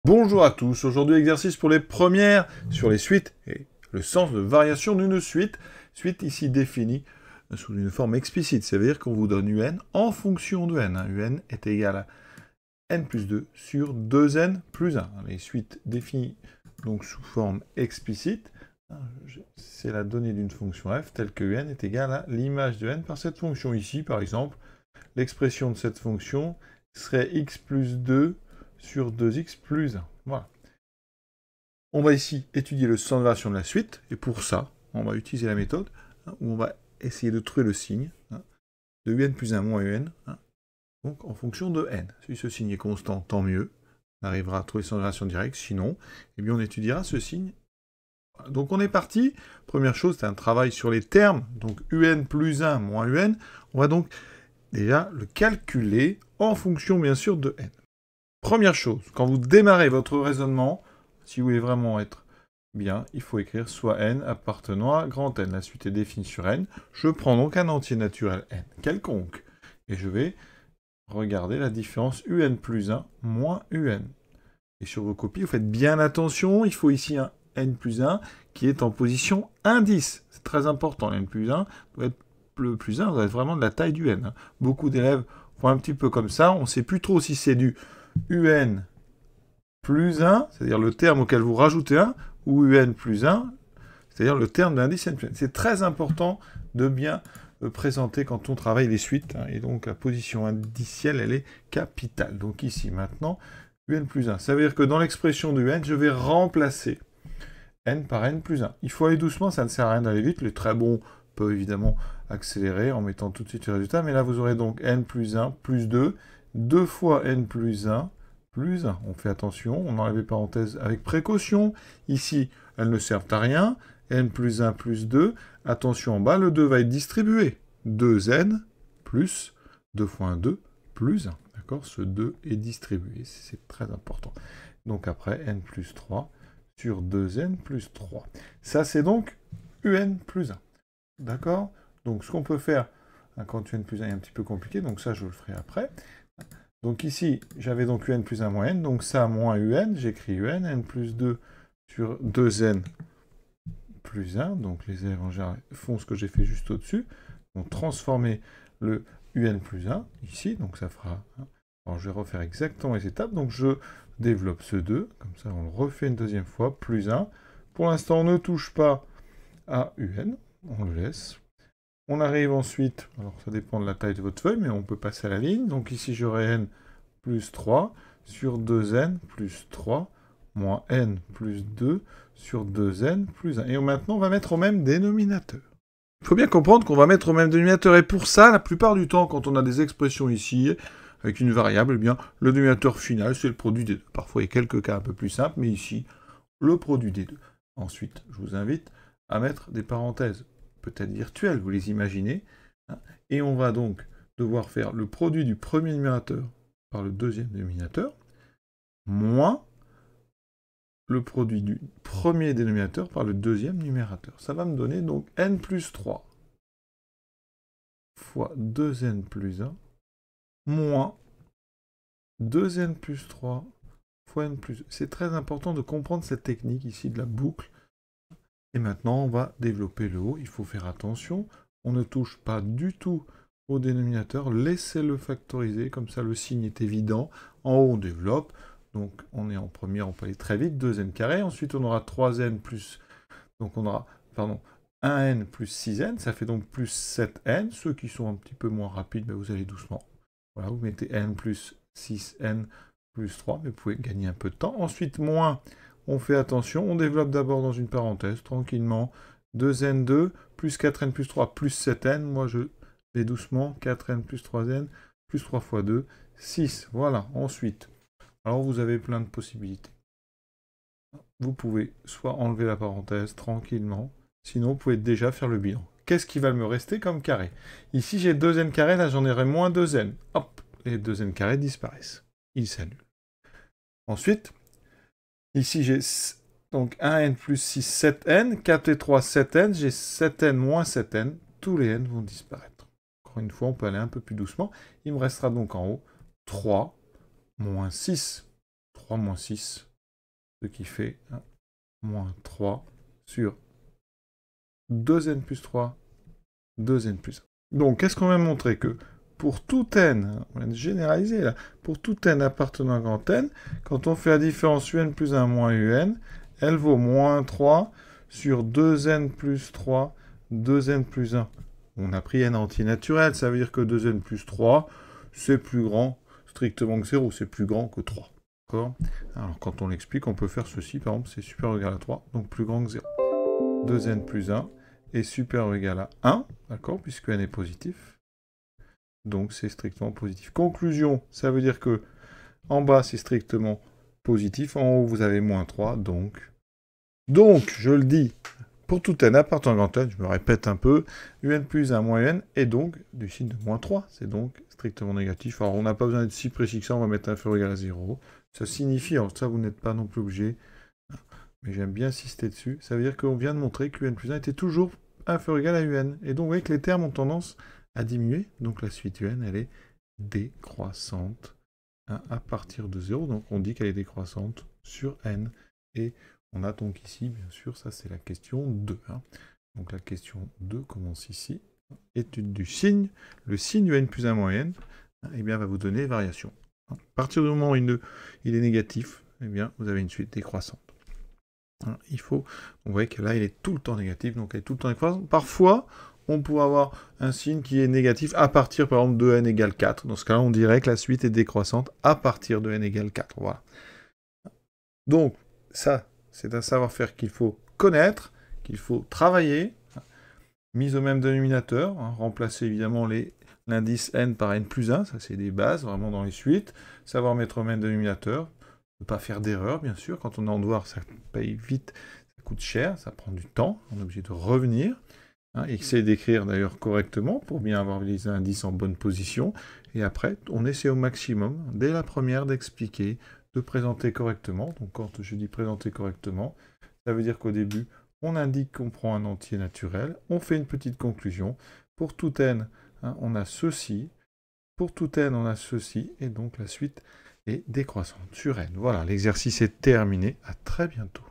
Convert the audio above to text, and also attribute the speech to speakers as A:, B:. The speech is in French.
A: Bonjour à tous, aujourd'hui exercice pour les premières sur les suites et le sens de variation d'une suite. Suite ici définie sous une forme explicite, ça veut dire qu'on vous donne un en fonction de n. Un est égal à n plus 2 sur 2n plus 1. Les suites définies donc sous forme explicite, c'est la donnée d'une fonction f telle que un est égal à l'image de n par cette fonction. Ici par exemple, l'expression de cette fonction serait x plus 2 sur 2x plus 1. Voilà. On va ici étudier le sens de variation de la suite, et pour ça, on va utiliser la méthode où on va essayer de trouver le signe de un plus 1 moins un, donc en fonction de n. Si ce signe est constant, tant mieux. On arrivera à trouver le sens de variation directe, sinon, eh bien on étudiera ce signe. Donc on est parti. Première chose, c'est un travail sur les termes. Donc un plus 1 moins un. On va donc déjà le calculer en fonction, bien sûr, de n. Première chose, quand vous démarrez votre raisonnement, si vous voulez vraiment être bien, il faut écrire soit n appartenant à grand N. La suite est définie sur n. Je prends donc un entier naturel n quelconque. Et je vais regarder la différence un plus 1 moins un. Et sur vos copies, vous faites bien attention. Il faut ici un n plus 1 qui est en position indice. C'est très important. N plus 1 doit être le plus 1 doit être vraiment de la taille du n. Beaucoup d'élèves font un petit peu comme ça. On ne sait plus trop si c'est du un plus 1, c'est-à-dire le terme auquel vous rajoutez 1, ou un plus 1, c'est-à-dire le terme de l'indice n plus 1. C'est très important de bien présenter quand on travaille les suites, et donc la position indicielle, elle est capitale. Donc ici, maintenant, un plus 1. Ça veut dire que dans l'expression de n, je vais remplacer n par n plus 1. Il faut aller doucement, ça ne sert à rien d'aller vite. Les très bons peuvent évidemment accélérer en mettant tout de suite le résultat, mais là, vous aurez donc n plus 1 plus 2, 2 fois n plus 1, plus 1. On fait attention, on enlève les parenthèses avec précaution. Ici, elles ne servent à rien. n plus 1 plus 2. Attention en bas, le 2 va être distribué. 2n plus 2 fois 1, 2 plus 1. D'accord? Ce 2 est distribué, c'est très important. Donc après, n plus 3 sur 2n plus 3. Ça, c'est donc un plus 1. D'accord? Donc ce qu'on peut faire, quand un plus 1 est un petit peu compliqué, donc ça, je le ferai après. Donc ici, j'avais donc un plus 1 moins n, donc ça moins un, j'écris n plus 2 sur 2n plus 1, donc les élèves en général font ce que j'ai fait juste au-dessus, donc transformer le un plus 1, ici, donc ça fera... Alors je vais refaire exactement les étapes, donc je développe ce 2, comme ça on le refait une deuxième fois, plus 1. Pour l'instant, on ne touche pas à un, on le laisse. On arrive ensuite, alors ça dépend de la taille de votre feuille, mais on peut passer à la ligne, donc ici j'aurai n plus 3 sur 2n plus 3 moins n plus 2 sur 2n plus 1. Et maintenant, on va mettre au même dénominateur. Il faut bien comprendre qu'on va mettre au même dénominateur. Et pour ça, la plupart du temps, quand on a des expressions ici, avec une variable, eh bien, le dénominateur final, c'est le produit des deux. Parfois, il y a quelques cas un peu plus simples, mais ici, le produit des deux. Ensuite, je vous invite à mettre des parenthèses, peut-être virtuelles, vous les imaginez. Et on va donc devoir faire le produit du premier numérateur par le deuxième dénominateur, moins le produit du premier dénominateur par le deuxième numérateur. Ça va me donner donc n plus 3 fois 2n plus 1, moins 2n plus 3 fois n plus 2. C'est très important de comprendre cette technique ici de la boucle. Et maintenant, on va développer le haut. Il faut faire attention. On ne touche pas du tout au dénominateur. Laissez-le factoriser. Comme ça, le signe est évident. En haut, on développe. Donc, on est en première, on peut aller très vite. 2n carré. Ensuite, on aura 3n plus... Donc, on aura, 1n plus 6n. Ça fait donc plus 7n. Ceux qui sont un petit peu moins rapides, ben, vous allez doucement. Voilà, vous mettez n plus 6n plus 3. Mais vous pouvez gagner un peu de temps. Ensuite, moins... On fait attention, on développe d'abord dans une parenthèse, tranquillement, 2n2 plus 4n plus 3 plus 7n, moi je vais doucement, 4n plus 3n plus 3 fois 2, 6, voilà, ensuite. Alors vous avez plein de possibilités. Vous pouvez soit enlever la parenthèse tranquillement, sinon vous pouvez déjà faire le bilan. Qu'est-ce qui va me rester comme carré? Ici j'ai 2n carré, là j'en aurai moins 2n. Hop, les 2n carrés disparaissent. Ils s'annulent. Ensuite, ici, j'ai donc 1n plus 6, 7n. 4 et 3, 7n. J'ai 7n moins 7n. Tous les n vont disparaître. Encore une fois, on peut aller un peu plus doucement. Il me restera donc en haut 3 moins 6. 3 moins 6, ce qui fait moins 3 sur 2n plus 3, 2n plus 1. Donc, qu'est-ce qu'on vient de montrer? Que pour tout n, on vient de généraliser là, pour tout n appartenant à grand n, quand on fait la différence un plus 1 moins un, elle vaut moins 3 sur 2n plus 3, 2n plus 1. On a pris n entier naturel, ça veut dire que 2n plus 3, c'est plus grand strictement que 0, c'est plus grand que 3. D'accord? Alors, quand on l'explique, on peut faire ceci, par exemple, c'est supérieur ou égal à 3, donc plus grand que 0. 2n plus 1 est supérieur ou égal à 1, d'accord, puisque n est positif. Donc, c'est strictement positif. Conclusion, ça veut dire que en bas, c'est strictement positif. En haut, vous avez moins 3, donc, je le dis, pour tout n appartenant à grand n, je me répète un peu, un plus 1 moins un est donc du signe de moins 3. C'est donc strictement négatif. Alors, on n'a pas besoin d'être si précis que ça, on va mettre inférieur ou égal à 0. Ça signifie, alors ça, vous n'êtes pas non plus obligé, mais j'aime bien insister dessus, ça veut dire qu'on vient de montrer que un plus 1 était toujours inférieur ou égal à un. Et donc, vous voyez que les termes ont tendance à diminuer. Donc, la suite un, elle est décroissante à partir de 0. Donc, on dit qu'elle est décroissante sur n. Et on a donc ici, bien sûr, ça c'est la question 2. Donc, la question 2 commence ici. Étude du signe. Le signe n plus 1 moins n, eh bien, va vous donner variation. À partir du moment où il est négatif, eh bien, vous avez une suite décroissante. On voit que là, il est tout le temps négatif, donc elle est tout le temps décroissante. Parfois, on pourrait avoir un signe qui est négatif à partir, par exemple, de n égale 4. Dans ce cas-là, on dirait que la suite est décroissante à partir de n égale 4. Voilà. Donc, ça, c'est un savoir-faire qu'il faut connaître, qu'il faut travailler. Mise au même dénominateur, remplacer évidemment l'indice n par n plus 1, ça c'est des bases, vraiment dans les suites. Savoir mettre au même dénominateur. Ne pas faire d'erreur, bien sûr. Quand on est en devoir, ça paye vite, ça coûte cher, ça prend du temps. On est obligé de revenir. Essayer d'écrire d'ailleurs correctement pour bien avoir les indices en bonne position. Et après, on essaie au maximum, dès la première, d'expliquer, de présenter correctement. Donc quand je dis présenter correctement, ça veut dire qu'au début, on indique qu'on prend un entier naturel, on fait une petite conclusion. Pour tout n, on a ceci. Pour tout n, on a ceci. Et donc la suite est décroissante sur n. Voilà, l'exercice est terminé. À très bientôt.